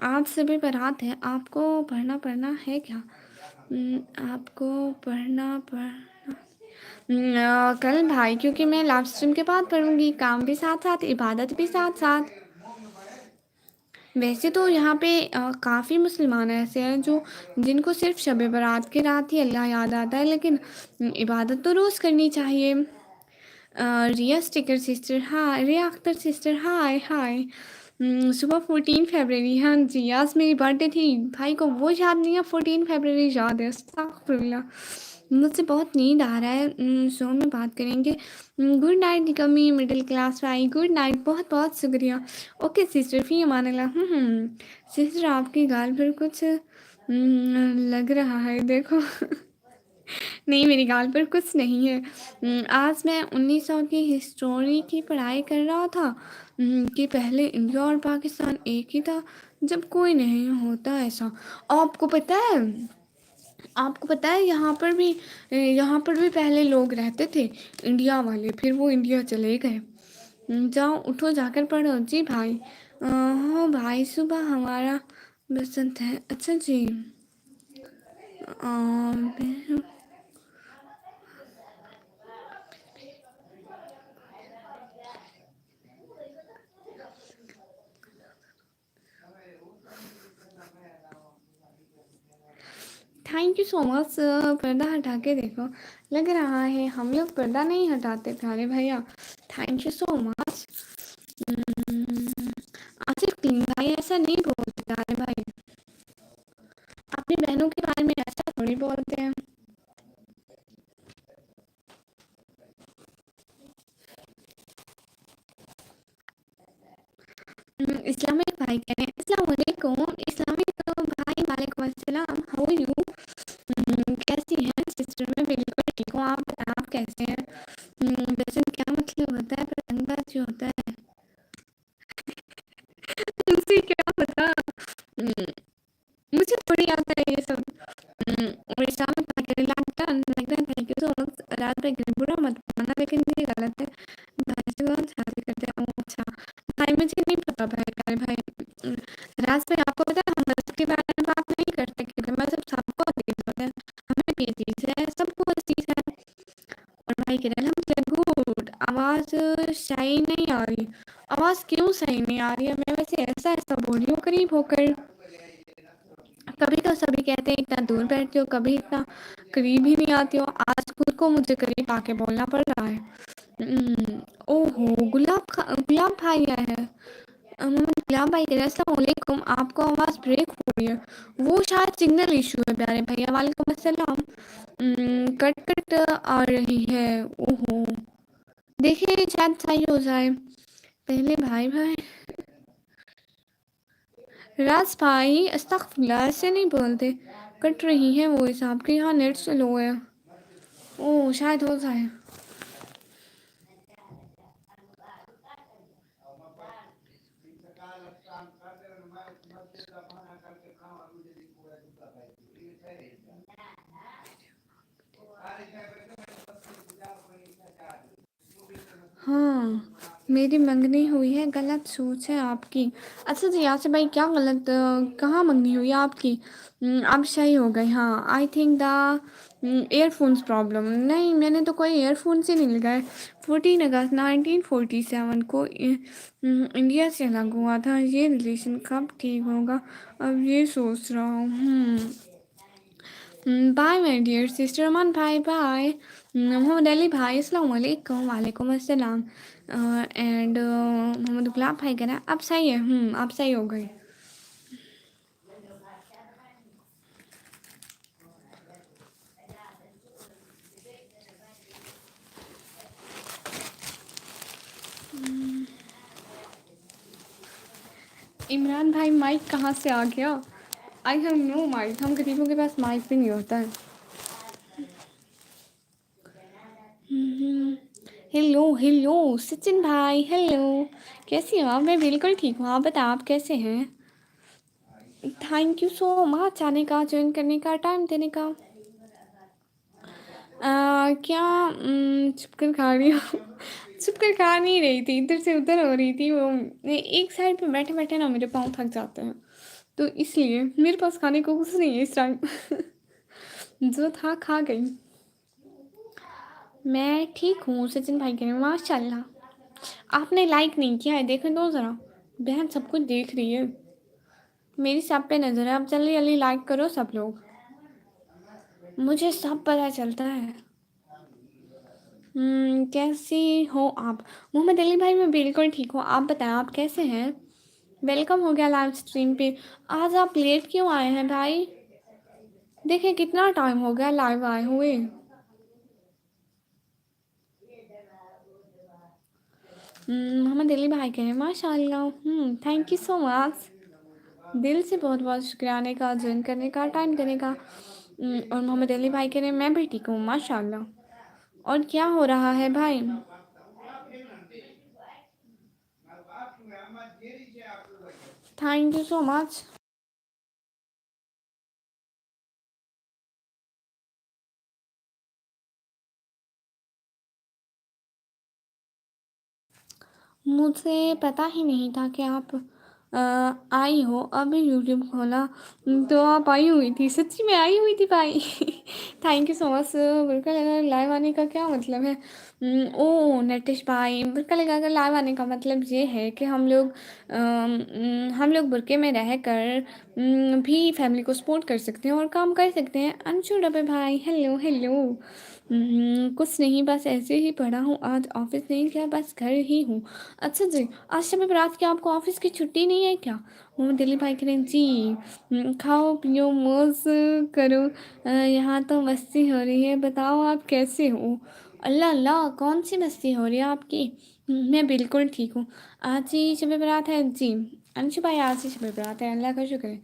आज सभी बारात है, आपको पढ़ना है क्या? आपको पढ़ना कल भाई, क्योंकि मैं लाइव स्ट्रीम के बाद पढ़ूंगी, काम भी साथ साथ, इबादत भी साथ साथ। वैसे तो यहाँ पे काफ़ी मुसलमान ऐसे हैं जो जिनको सिर्फ शब बारात की रात ही अल्लाह याद आता है, लेकिन इबादत तो रोज़ करनी चाहिए। रिया स्टिकर सिस्टर, हाय रिया अख्तर सिस्टर, हाय हाय। सुबह 14 फरवरी, हाँ जी आज मेरी बर्थडे थी, भाई को वो याद नहीं है, 14 फरवरी याद है, अस्तगफुरुल्लाह। मुझसे बहुत नींद आ रहा है, शो में बात करेंगे। गुड नाइट निकमी मिडिल क्लास भाई, गुड नाइट, बहुत बहुत शुक्रिया। ओके सिस्टर, फी अमान अल्लाह। सिस्टर आपकी गाल पर कुछ लग रहा है, देखो। नहीं, मेरी गाल पर कुछ नहीं है। आज मैं 1900 की हिस्टोरी की पढ़ाई कर रहा था, कि पहले इंडिया और पाकिस्तान एक ही था, जब कोई नहीं होता ऐसा। आपको पता है यहाँ पर भी पहले लोग रहते थे, इंडिया वाले, फिर वो इंडिया चले गए। जाओ उठो, जाकर पढ़ो जी भाई। हो भाई, सुबह हमारा बसंत है, अच्छा जी। Thank you so much. पर्दा हटा के देखो, लग रहा है हम लोग पर्दा नहीं हटाते प्यारे भैया, thank you so much. Asif clean भाई, ऐसा नहीं बोलते प्यारे भाई, अपनी बहनों के बारे में ऐसा थोड़ी बोलते हैं। अस्सलाम, हाउ आर यू? कैसी हैं सिस्टर? मैं बिल्कुल ठीक हूँ, आप बताएं आप कैसे हैं? वैसे क्या मतलब होता है पतंगबाज जो होता है? उसे क्या पता। हम्म, मुझे थोड़ी आता है ये सब। उड़ीसा में lockdown thank you so much. रात में बुरा मत मानना, लेकिन ये गलत है। भाई से हम शादी करते हैं। ओह, अच्छा भाई, मुझे नहीं पता भाई। प्यारे भाई, राज भाई आपको पता है हम मजहब के बारे में बात नहीं करते, क्योंकि मजहब सबको अजीज होता है। हमें भी अजीज है, सबको अजीज है। और भाई कह रहे हैं हम गुड। आवाज़ सही नहीं आ रही। आवाज़ क्यों सही नहीं आ रही है? मैं वैसे ऐसा ऐसा बोल रही हूँ करीब होकर। कभी तो सभी कहते हैं इतना दूर बैठते हो, कभी इतना करीब ही नहीं आती हो। आज खुद को मुझे करीब आके बोलना पड़ रहा है। ओहो, गुलाब भाई आए हैं। मोहम्मद गुलाब भाई कह रहे हैं अस्सलाम वालेकुम, आपको आवाज़ ब्रेक हो रही है। वो शायद सिग्नल इशू है प्यारे भैया। वालेकुम अस्सलाम। कट कट आ रही है। ओहो, देखिए शायद सही हो जाए। पहले भाई भाई राज भाई अस्तगफुरुल्लाह, ऐसे नहीं बोलते। कट रही है वो हिसाब के, यहाँ नेट स्लो है। ओह, शायद हो जाए। हाँ, मेरी मंगनी हुई है, गलत सोच है आपकी। अच्छा जी यासिर भाई, क्या गलत कहाँ मंगनी हुई है आपकी? आप सही हो गए। हाँ, I think the earphones problem. नहीं, मैंने तो कोई ईयरफोन से नहीं लगाए। 14 अगस्त 1947 को इंडिया से अलग हुआ था। ये रिलेशन कब ठीक होगा, अब ये सोच रहा हूँ। बाय माय डियर सिस्टर अमन भाई, बाय। मोहम्मद अली भाई अस्सलाम वालेकुम। वालेकुम अस्सलाम। एंड मोहम्मद गुलाब भाई कह रहा है अब सही है। आप सही हो गए। इमरान भाई, माइक कहाँ से आ गया? I have no mic. हम गरीबों के पास माइक भी नहीं होता है। हेलो हेलो सचिन भाई, हेलो। कैसी हो आप? मैं बिल्कुल ठीक हूँ, आप बताओ आप कैसे हैं? थैंक यू सो मच आने का, ज्वाइन करने का, टाइम देने का। क्या छुपकर खा रही हूँ? छुपकर खा नहीं रही थी, इधर से उधर हो रही थी। वो एक साइड पे बैठे बैठे ना मेरे पाँव थक जाते हैं, तो इसलिए मेरे पास खाने को कुछ नहीं है इस टाइम। जो था खा गई। मैं ठीक हूँ सचिन भाई कह रहे हैं, माशाल्लाह। आपने लाइक नहीं किया है, देखो तो ज़रा। बहन सब कुछ देख रही है, मेरी सब पे नज़र है। अब जल्दी जल्दी लाइक करो सब लोग, मुझे सब पता चलता है। कैसी हो आप? मोहम्मद अली भाई, मैं बिल्कुल ठीक हूँ, आप बताएं आप कैसे हैं? वेलकम हो गया लाइव स्ट्रीम पे। आज आप लेट क्यों आए हैं भाई? देखिए कितना टाइम हो गया लाइव आए हुए। मोहम्मद अली भाई कह रहे हैं माशाल्लाह। Thank you so much. दिल से बहुत बहुत शुक्रिया आने का, ज्वाइन करने का, टाइम देने का। और मोहम्मद अली भाई कह रहे हैं मैं भी ठीक हूँ माशाल्लाह। और क्या हो रहा है भाई? Thank you so much. मुझे पता ही नहीं था कि आप आई हो। अभी यूट्यूब खोला तो आप आई हुई थी, सच्ची में आई हुई थी भाई। Thank you so much. बुरका लगा लाइव आने का क्या मतलब है? ओ नटिश भाई, बुरका लगा कर लाइव आने का मतलब ये है कि हम लोग बुरके में रह कर भी फैमिली को सपोर्ट कर सकते हैं और काम कर सकते हैं। अंशु डबे भाई, हेलो हेलो। कुछ नहीं, बस ऐसे ही पढ़ा हूँ, आज ऑफिस नहीं गया, बस घर ही हूँ। अच्छा जी, आज शब बारात की आपको ऑफिस की छुट्टी नहीं है क्या? मोहम्मद दिल्ली भाई करें जी। खाओ पियो मौज करो। यहाँ तो मस्ती हो रही है, बताओ आप कैसे हो? अल्लाह अल्लाह, कौन सी मस्ती हो रही है आपकी? मैं बिल्कुल ठीक हूँ। आज ही शब बारात है जी। अंशु भाई, आज ही शब बारात है, अल्लाह का शुक्र है।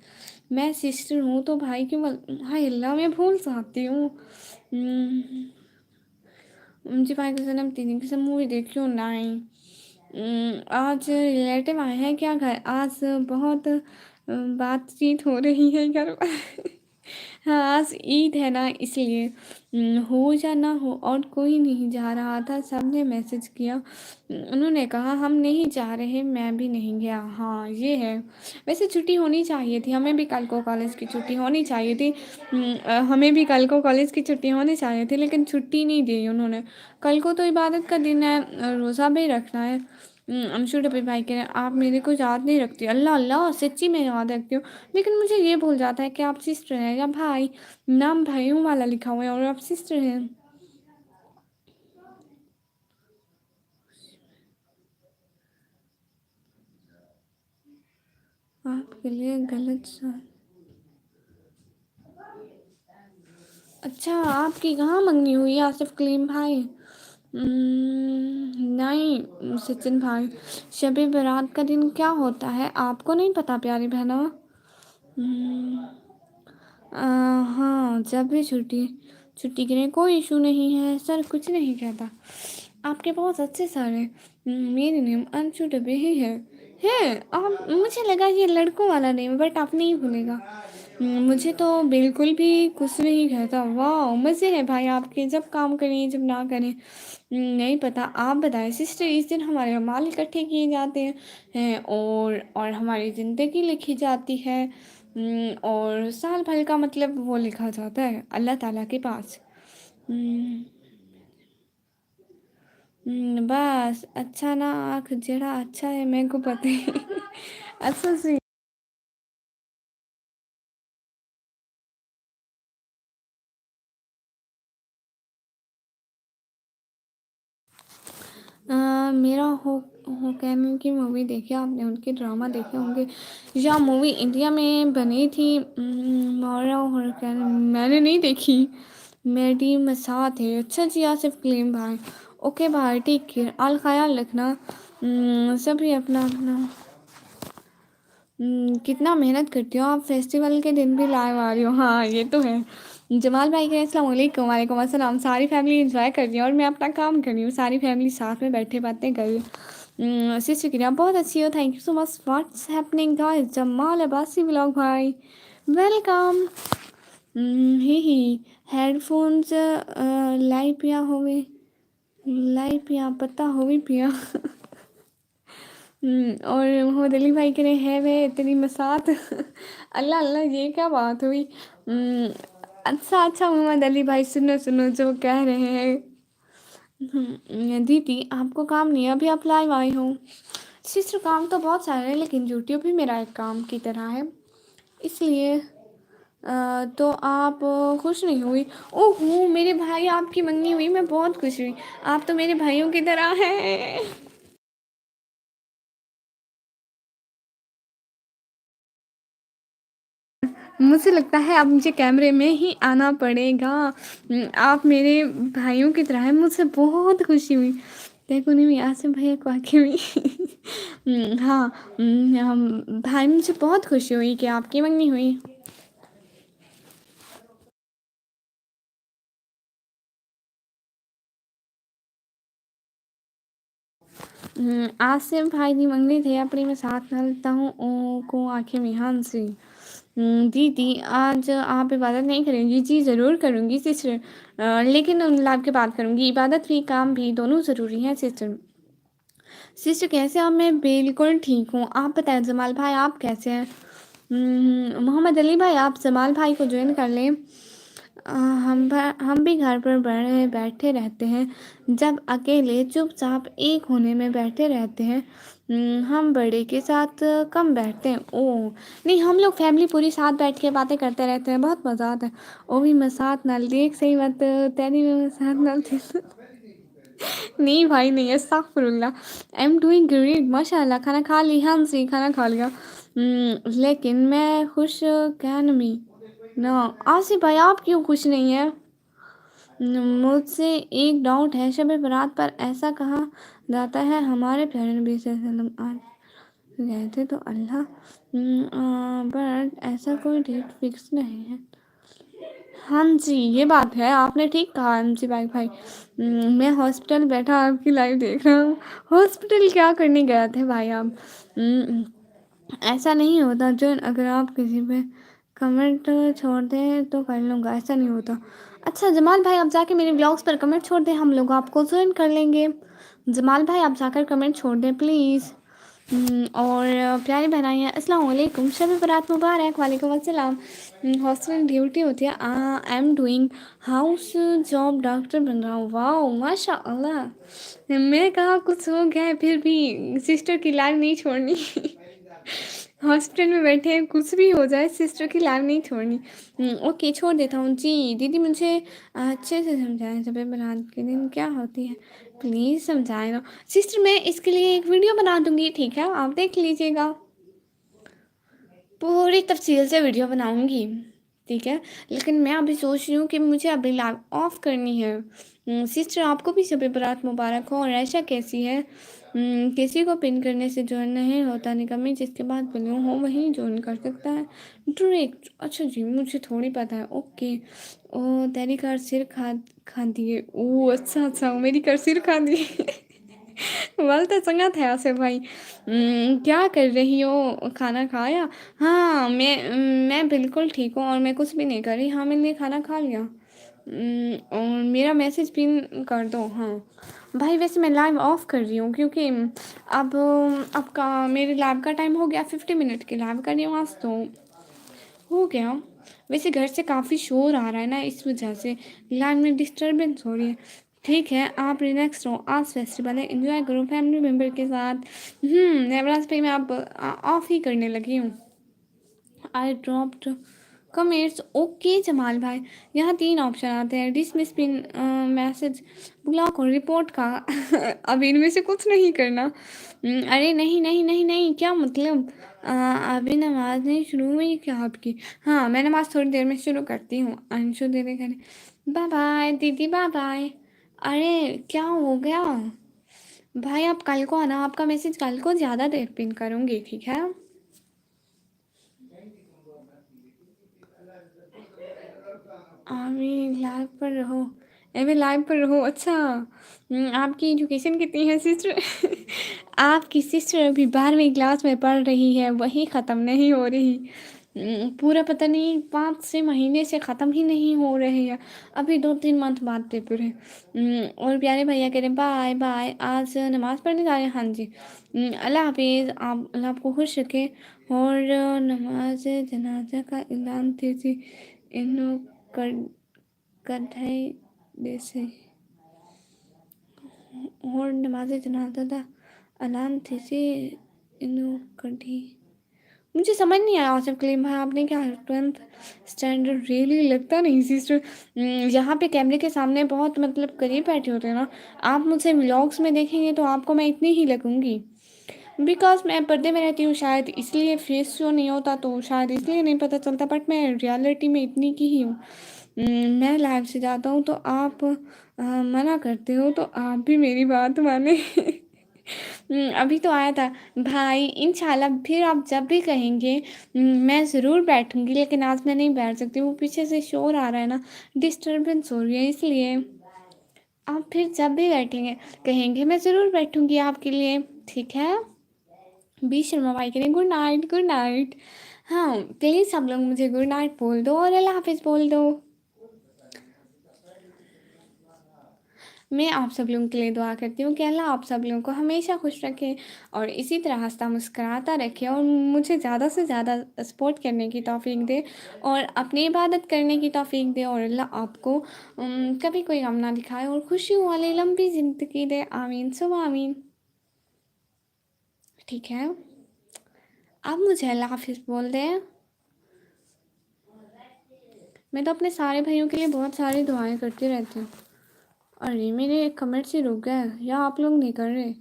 मैं सिस्टर हूँ तो भाई क्यों हाय अल्लाह मैं भूल जाती हूँ। हम्म, मुझे भाई का जन्मदिन की सब मूवी देखी हो नहीं। आज रिलेटिव आए हैं क्या घर? आज बहुत बातचीत हो रही है घर पर। हाँ आज ईद है ना इसलिए। हो या ना हो और कोई नहीं जा रहा था, सबने मैसेज किया। उन्होंने कहा हम नहीं जा रहे, मैं भी नहीं गया। हाँ ये है। वैसे छुट्टी होनी चाहिए थी, हमें भी कल को कॉलेज की छुट्टी होनी चाहिए थी। हमें भी कल को कॉलेज की छुट्टी होनी चाहिए थी लेकिन छुट्टी नहीं दी उन्होंने। कल को तो इबादत का दिन है, रोज़ा भी रखना है। अंशु डब्बी भाई कह रहे हैं आप मेरे को याद नहीं रखती। अल्लाह अल्लाह सच्ची में याद रखती हूँ, लेकिन मुझे ये भूल जाता है कि आप सिस्टर हैं या भाई। नाम भाइयों वाला लिखा हुआ है और आप सिस्टर हैं। आपके लिए गलत सा। अच्छा आपकी कहाँ मंगनी हुई है आसिफ कलीम भाई? नहीं सचिन भाई, शब बारात का दिन क्या होता है आपको नहीं पता प्यारी बहना? हम्म, हाँ जब भी छुट्टी छुट्टी के लिए कोई इशू नहीं है सर, कुछ नहीं कहता। आपके बहुत अच्छे सर हैं। मेरे नेम अंशु डबे ही है आप, मुझे लगा ये लड़कों वाला नेम है बट आप नहीं भूलेगा। मुझे तो बिल्कुल भी कुछ नहीं कहता। वाह मज़े है भाई आपके, जब काम करें जब ना करें। नहीं पता, आप बताएं सिस्टर। इस दिन हमारे अमाल इकट्ठे किए जाते हैं और हमारी ज़िंदगी लिखी जाती है। और साल भर का मतलब वो लिखा जाता है अल्लाह ताला के पास। हम्म, बस अच्छा ना आँख जरा अच्छा है मेरे को पता है। अच्छा सी। मेरा हो कहने की मूवी देखी आपने, उनके ड्रामा देखे होंगे या मूवी इंडिया में बनी थी। मौरा हो कहने मैंने नहीं देखी। मेरी मसात है। अच्छा जी आसिफ कलीम भाई। ओके भाई टेक केयर, अल ख्याल रखना। सभी अपना अपना। कितना मेहनत करती हो आप, फेस्टिवल के दिन भी लाइव आ रही हो। हाँ ये तो है। जमाल भाई के अस्सलाम वालेकुम। वालेकुम अस्सलाम। सारी फैमिली एंजॉय कर रही है और मैं अपना काम कर रही हूँ, सारी फैमिली साथ में बैठे बातें कर रही हूँ। सिस्टर क्रिया बहुत अच्छी हो, thank you so much. What's happening guys? Jamal Abbasi vlog भाई वेलकम। ही हेडफोन्स लाइव पिया होवे, लाइव पिया पता होवी पिया। और मोहम्मद अली भाई कह रहे हैं वे इतनी मसात। अल्लाह अल्लाह ये क्या बात हुई? अच्छा अच्छा मोहम्मद अली भाई सुनो सुनो जो कह रहे हैं। दीदी आपको काम नहीं है, अभी आप लाइव आई हो। सिस्टर काम तो बहुत सारे हैं लेकिन यूट्यूब भी मेरा एक काम की तरह है, इसलिए तो आप खुश नहीं हुई? ओहो मेरे भाई आपकी मंगनी हुई, मैं बहुत खुश हुई। आप तो मेरे भाइयों की तरह हैं। मुझे लगता है अब मुझे कैमरे में ही आना पड़ेगा। आप मेरे भाइयों की तरह हैं, मुझे बहुत खुशी हुई। देखो नहीं मैं आसिम भैया को आके हुई। हाँ। हम भाई मुझे बहुत खुशी हुई कि आपकी मंगनी हुई। आसिम भाई ਦੀ ਮੰਗਣੀ थे अपनी मैं साथ डालता हूँ ओ को आंखें में हाँ जी। दीदी आज आप इबादत नहीं करेंगी? जी ज़रूर करूँगी सिस्टर। लेकिन लाभ के बाद करूँगी, इबादत भी काम भी दोनों ज़रूरी हैं सिस्टर। सिस्टर कैसे आप? मैं बिल्कुल ठीक हूँ, आप बताएं जमाल भाई आप कैसे हैं? मोहम्मद अली भाई आप जमाल भाई को ज्वाइन कर लें। हम भी घर पर बड़े बैठे रहते हैं, जब अकेले चुपचाप एक होने में बैठे रहते हैं। हम बड़े के साथ कम बैठते हैं। ओह नहीं, हम लोग फैमिली पूरी साथ बैठ के बातें करते रहते हैं, बहुत मज़ा आता है। ओ भी मैं साथ नाल देख सही बात, तेरी भी मैं साथ नाल नहीं भाई नहीं, अस्तगफुरुल्लाह। आई एम डूइंग ग्रेट माशाल्लाह। खाना खा ली? हाँ जी खाना खा लिया। लेकिन मैं खुश क्या नमी ना। आसिफ भाई आप क्यों खुश नहीं है? मुझसे एक डाउट है, शब बारात पर ऐसा कहा जाता है हमारे प्यारे नबी सल्लल्लाहु अलैहि वसल्लम आज रहते तो अल्लाह, बट ऐसा कोई डेट फिक्स नहीं है। हाँ जी, ये बात है, आपने ठीक कहा एमसी भाई भाई। मैं हॉस्पिटल बैठा आपकी लाइव देख रहा हूँ। हॉस्पिटल क्या करने गए थे भाई आप? हम्म, ऐसा नहीं होता जो, अगर आप किसी पे कमेंट छोड़ दें तो कर लूँगा, ऐसा नहीं होता। अच्छा जमाल भाई, आप जाके मेरे ब्लॉग्स पर कमेंट छोड़ दें, हम लोग आपको ज्वाइन कर लेंगे। जमाल भाई आप जाकर कमेंट छोड़ दें प्लीज़। और प्यारी बहनाइयाँ अस्सलाम वालेकुम, शब बरात मुबारक। वालेकुम अस्सलाम। हॉस्टल ड्यूटी होती है, I am doing house job, doctor बन रहा हूँ। वाह माशा अल्लाह। मैं कहा कुछ हो गया है, फिर भी सिस्टर की लाइव नहीं छोड़नी। हॉस्पिटल में बैठे हैं, कुछ भी हो जाए सिस्टर की लाइव नहीं छोड़नी। ओके छोड़ देता हूँ जी। दीदी मुझे अच्छे से समझाएं शब बारात के दिन क्या होती है, प्लीज़ समझाएं ना सिस्टर। मैं इसके लिए एक वीडियो बना दूंगी, ठीक है, आप देख लीजिएगा। पूरी तफसील से वीडियो बनाऊंगी, ठीक है। लेकिन मैं अभी सोच रही हूँ कि मुझे अभी लाइव ऑफ करनी है। सिस्टर आपको भी शब बारात मुबारक हो। और ऐशा कैसी है? किसी को पिन करने से ज्वाइन नहीं होता, निकम्मी जिसके बाद बनी हो वही ज्वाइन कर सकता है डायरेक्ट। अच्छा जी, मुझे थोड़ी पता है। ओके। ओ तेरी कार सिर खा दिए। ओ अच्छा अच्छा, मेरी कार सिर खा दिए। वाल तो चंगा था आसिफ भाई। क्या कर रही हो, खाना खाया? हाँ मैं बिल्कुल ठीक हूँ और मैं कुछ भी नहीं कर रही। हाँ मैंने खाना खा लिया। और मेरा मैसेज पिन कर दो। हाँ भाई, वैसे मैं लाइव ऑफ कर रही हूँ क्योंकि अब का मेरे लाइव का टाइम हो गया। 50 मिनट की लाइव कर रही हूँ आज तो हो गया। वैसे घर से काफ़ी शोर आ रहा है ना, इस वजह से लाइन में डिस्टरबेंस हो रही है। ठीक है, आप रिलैक्स रहो, आज फेस्टिवल है, एंजॉय करो फैमिली मेम्बर के साथ। नेवराज पे मैं अब ऑफ ही करने लगी हूँ। I dropped comments. Okay Jamal भाई, यहाँ 3 ऑप्शन आते हैं, डिसमिस पिन, मैसेज, ब्लॉक और रिपोर्ट का। अब इनमें से कुछ नहीं करना। अरे नहीं नहीं नहीं नहीं, क्या मतलब? अभी नमाज नहीं शुरू हुई क्या आपकी? हाँ मैं नमाज थोड़ी देर में शुरू करती हूँ। अंशु दीदी करे बाय बाय, दीदी बाय बाय। अरे क्या हो गया भाई? आप कल को आना, आपका मैसेज कल को ज़्यादा देर पिन करूँगी, ठीक है। आमी लाइव पर रहो, एवे लाइव पर रहो। अच्छा आपकी एजुकेशन कितनी है सिस्टर? आपकी सिस्टर अभी 12वीं क्लास में पढ़ रही है, वही ख़त्म नहीं हो रही। पूरा पता नहीं 5-6 महीने से ख़त्म ही नहीं हो रही है। अभी 2-3 मंथ बाद पेपर है। और प्यारे भैया कह रहे बाय बाय, आज नमाज़ पढ़ने जा रहे हैं। हाँ जी। अल्लाह हाफिज़, आप अल्लाह आपको खुश रखे। और नमाज जनाजा का ऐलान थे इन्हों कर कढ़ाई जैसे और नमाज जनाजा का ऐलान थे से इन्हों कढ़ी। मुझे समझ नहीं आया आसिफ कलीम भाई, आपने क्या 12th स्टैंडर्ड रियली लगता नहीं सिस्टर। यहाँ पे कैमरे के सामने बहुत मतलब करीब बैठे होते हैं ना, आप मुझे व्लॉग्स में देखेंगे तो आपको मैं इतनी ही लगूंगी। बिकॉज मैं पर्दे में रहती हूँ, शायद इसलिए फेस शो नहीं होता, तो शायद इसलिए नहीं पता चलता, बट मैं रियलिटी में इतनी की ही हूँ। मैं लाइव से जाता हूँ तो आप मना करते हो, तो आप भी मेरी बात माने। अभी तो आया था भाई, इंशाल्लाह फिर आप जब भी कहेंगे मैं ज़रूर बैठूंगी, लेकिन आज मैं नहीं बैठ सकती, वो पीछे से शोर आ रहा है ना, डिस्टरबेंस हो रही है, इसलिए आप फिर जब भी बैठेंगे कहेंगे मैं ज़रूर बैठूंगी आपके लिए, ठीक है। बी शर्मा भाई के लिए गुड नाइट गुड नाइट। हाँ प्लीज़ सब लोग मुझे गुड नाइट बोल दो और अल्लाह हाफिज़ बोल दो। मैं आप सब लोगों के लिए दुआ करती हूँ कि अल्लाह आप सब लोगों को हमेशा खुश रखे और इसी तरह हंसता मुस्कुराता रखे और मुझे ज़्यादा से ज़्यादा सपोर्ट करने की तौफीक दे और अपनी इबादत करने की तौफीक दे और अल्लाह आपको कभी कोई गम ना दिखाए और खुशियों वाली लंबी ज़िंदगी दे। आमीन सुबह आमीन। ठीक है, अब मुझे अल्लाह हाफिज़ बोल दें। मैं तो अपने सारे भाइयों के लिए बहुत सारी दुआएं करती रहती हूँ। अरे मेरे कमेंट से रुक गए या आप लोग नहीं कर रहे?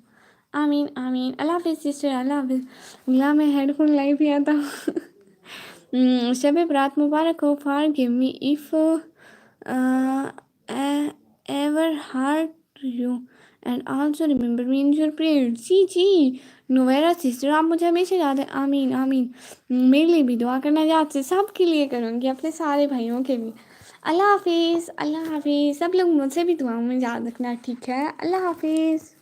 आमीन आमीन। अल्लाह हाफिज़ सिस्टर, अल्लाह हाफिज़। अल्लाह मैं हेडफोन लाई भी आता हूँ। शब रात मुबारक हो। Forgive me if ever hurt you and also remember me in your prayer. جی جی نویرا سسٹر آپ مجھے ہمیشہ یاد ہے. آمین آمین. میرے لیے بھی دعا کرنا یاد سے. سب کے لیے کروں گی, اپنے سارے بھائیوں کے لیے. اللہ حافظ. اللہ حافظ. سب لوگ مجھ سے بھی دعاؤں میں یاد رکھنا, ٹھیک ہے؟ اللہ حافظ.